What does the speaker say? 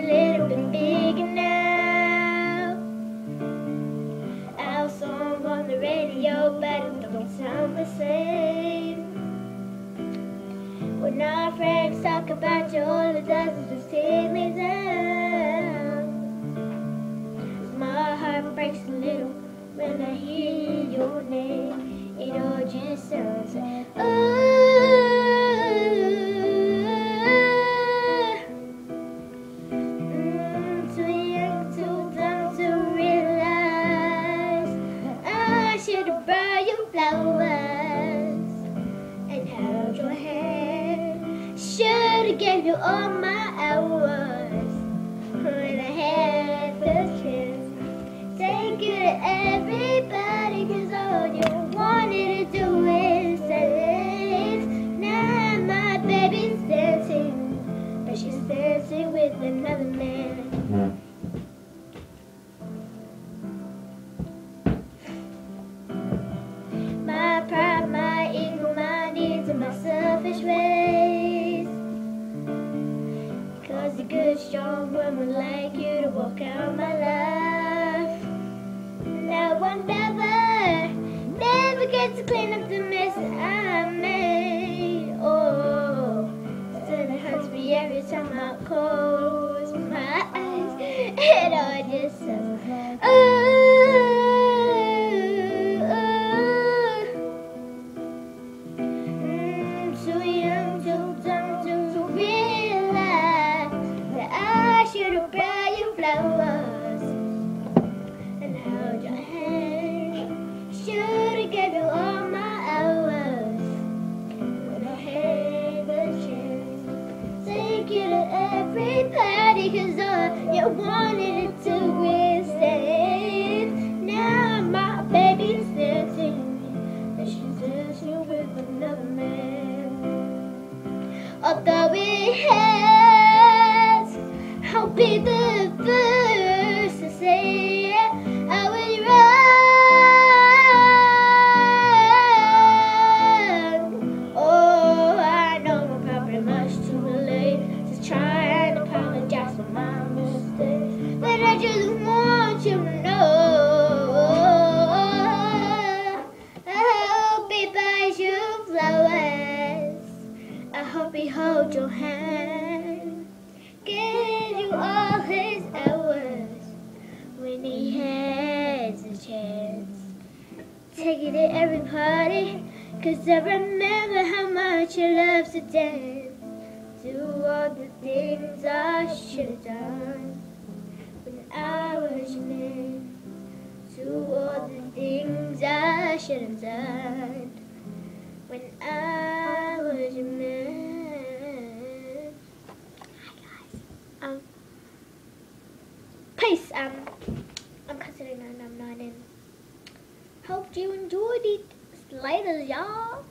a little bit bigger now. Our song on the radio, but it don't sound the same. When our friends talk about you, all it does is just take me down. My heart breaks a little when I hear your name. It all just sounds like, too young, too dumb to realize I should have brought you flowers and held your hand. Should have gave you all my hours when I had the chance. Take you to everybody, 'cause all you wanted to do is dance. Now my baby's dancing, but she's dancing with another man. My pride, my ego, my needs, and my selfish ways. 'Cause a good, strong woman like you to walk out my life. Now I never get to clean up the mess I made. Oh, still it hurts me every time I close my eyes. It all just sounds, too young, too dumb to realize that I should have brought you flowers and held your hand. Should have gave you all my hours when I had the chance. Take you to every party, 'cause all you wanted to do is dance. Now my baby's dancing, and she's dancing with another man. Although it has, I'll be the first to say I was wrong. Oh, I know I'm probably much too late to try and apologize for my mistakes, but I just want you to know I hope he buys you flowers. I hope he holds your hand, give you all his hours when he has a chance. Take you to every party, 'cause I remember how much you love to dance. Do all the things I should have done when I was your man. Do all the things I should have done when I was your man. Hi guys. Peace. I'm considering 999 in. Hope you enjoyed it. Later, y'all.